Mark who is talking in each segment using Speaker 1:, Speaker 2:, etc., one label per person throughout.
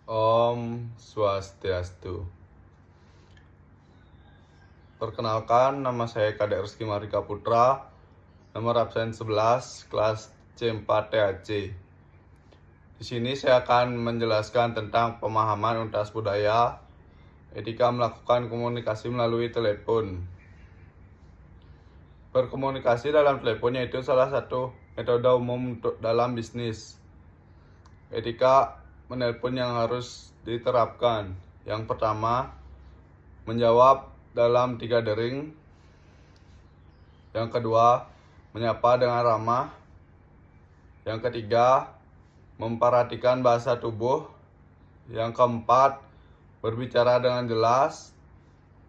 Speaker 1: Om Swastiastu. Perkenalkan, nama saya Kadek Rizky Marika Putra, nomor absen 11, kelas C4 THC. Di sini saya akan menjelaskan tentang pemahaman untas budaya, etika melakukan komunikasi melalui telepon. Berkomunikasi dalam telepon yaitu salah satu metode umum untuk dalam bisnis. Etika menelpon yang harus diterapkan. Yang pertama, menjawab dalam 3 dering. Yang kedua, menyapa dengan ramah. Yang ketiga, memperhatikan bahasa tubuh. Yang keempat, berbicara dengan jelas.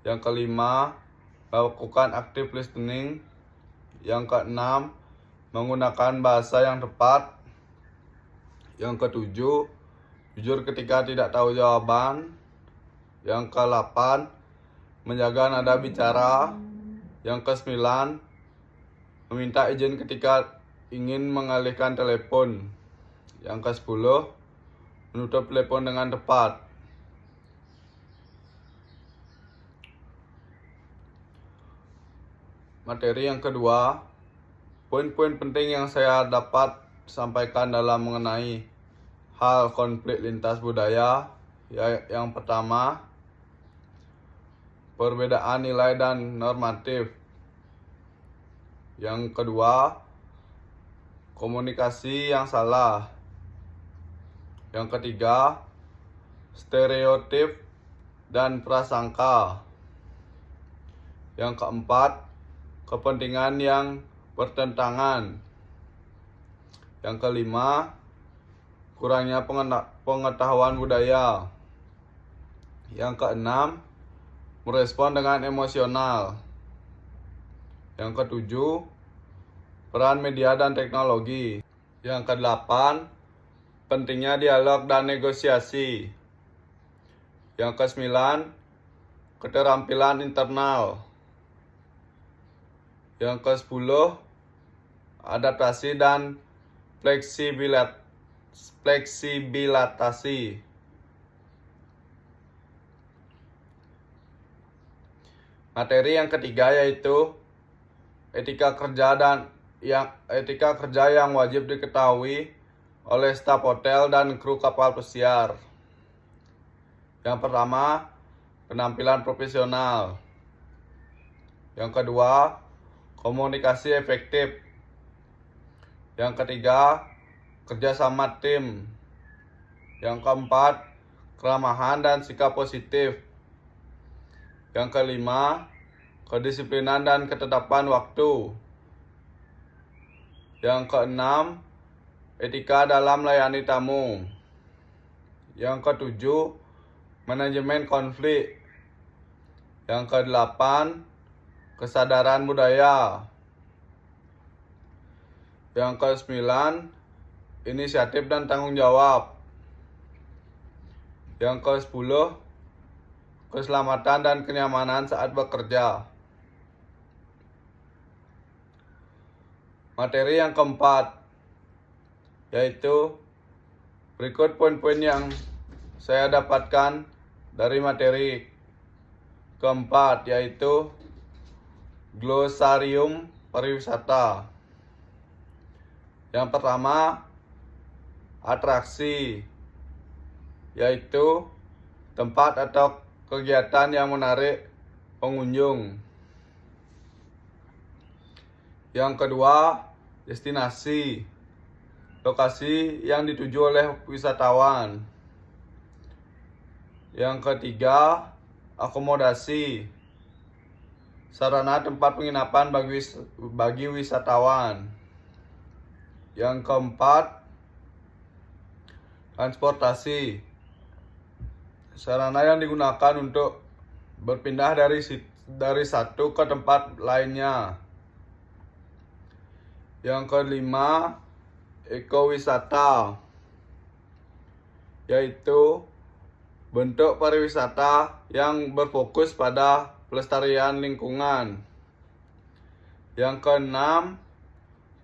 Speaker 1: Yang kelima, melakukan active listening. Yang keenam, menggunakan bahasa yang tepat. Yang ketujuh, jujur ketika tidak tahu jawaban. Yang ke-8, menjaga nada bicara. Yang ke-9, meminta izin ketika ingin mengalihkan telepon. Yang ke-10, menutup telepon dengan tepat. Materi yang kedua, poin-poin penting yang saya dapat sampaikan dalam mengenai hal konflik lintas budaya. Yang pertama, perbedaan nilai dan normatif. Yang kedua, komunikasi yang salah. Yang ketiga, stereotip dan prasangka. Yang keempat, kepentingan yang bertentangan. Yang kelima, kurangnya pengetahuan budaya. Yang keenam, merespon dengan emosional. Yang ketujuh, peran media dan teknologi. Yang kedelapan, pentingnya dialog dan negosiasi. Yang kesembilan, keterampilan internal. Yang ke-10, adaptasi dan fleksibilisasi. Materi yang ketiga yaitu etika kerja yang wajib diketahui oleh staf hotel dan kru kapal pesiar. Yang pertama, penampilan profesional. Yang kedua, komunikasi efektif. Yang ketiga, kerjasama tim. Yang keempat, keramahan dan sikap positif. Yang kelima, kedisiplinan dan ketetapan waktu. Yang keenam, etika dalam melayani tamu. Yang ketujuh, manajemen konflik. Yang kedelapan, kesadaran budaya. Yang ke-9, inisiatif dan tanggung jawab. Yang ke-10, keselamatan dan kenyamanan saat bekerja. Materi yang keempat, yaitu berikut poin-poin yang saya dapatkan dari materi keempat, yaitu glosarium pariwisata. Yang pertama, atraksi, yaitu tempat atau kegiatan yang menarik pengunjung. Yang kedua, destinasi, lokasi yang dituju oleh wisatawan. Yang ketiga, akomodasi, sarana tempat penginapan bagi wisatawan. Yang keempat, transportasi, sarana yang digunakan untuk berpindah dari satu ke tempat lainnya. Yang kelima, ekowisata, yaitu bentuk pariwisata yang berfokus pada pelestarian lingkungan. Yang keenam,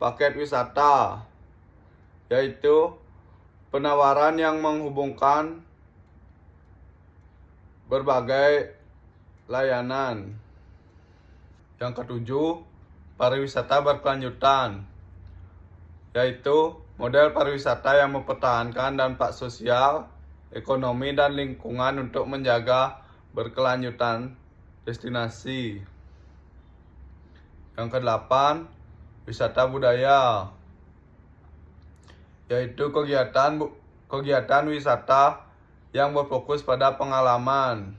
Speaker 1: paket wisata, yaitu penawaran yang menghubungkan berbagai layanan. Yang ketujuh, pariwisata berkelanjutan, yaitu model pariwisata yang mempertahankan dampak sosial, ekonomi, dan lingkungan untuk menjaga berkelanjutan destinasi. Yang kedelapan, wisata budaya, yaitu kegiatan wisata yang berfokus pada pengalaman.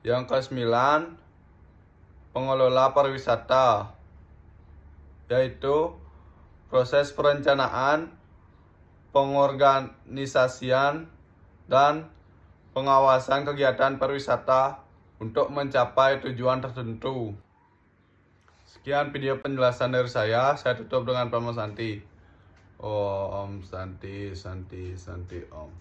Speaker 1: Yang kesembilan, pengelola pariwisata, yaitu proses perencanaan, pengorganisasian, dan pengawasan kegiatan pariwisata untuk mencapai tujuan tertentu. Sekian video penjelasan dari saya tutup dengan Pranama Santi. Om Santi Santi Santi Om.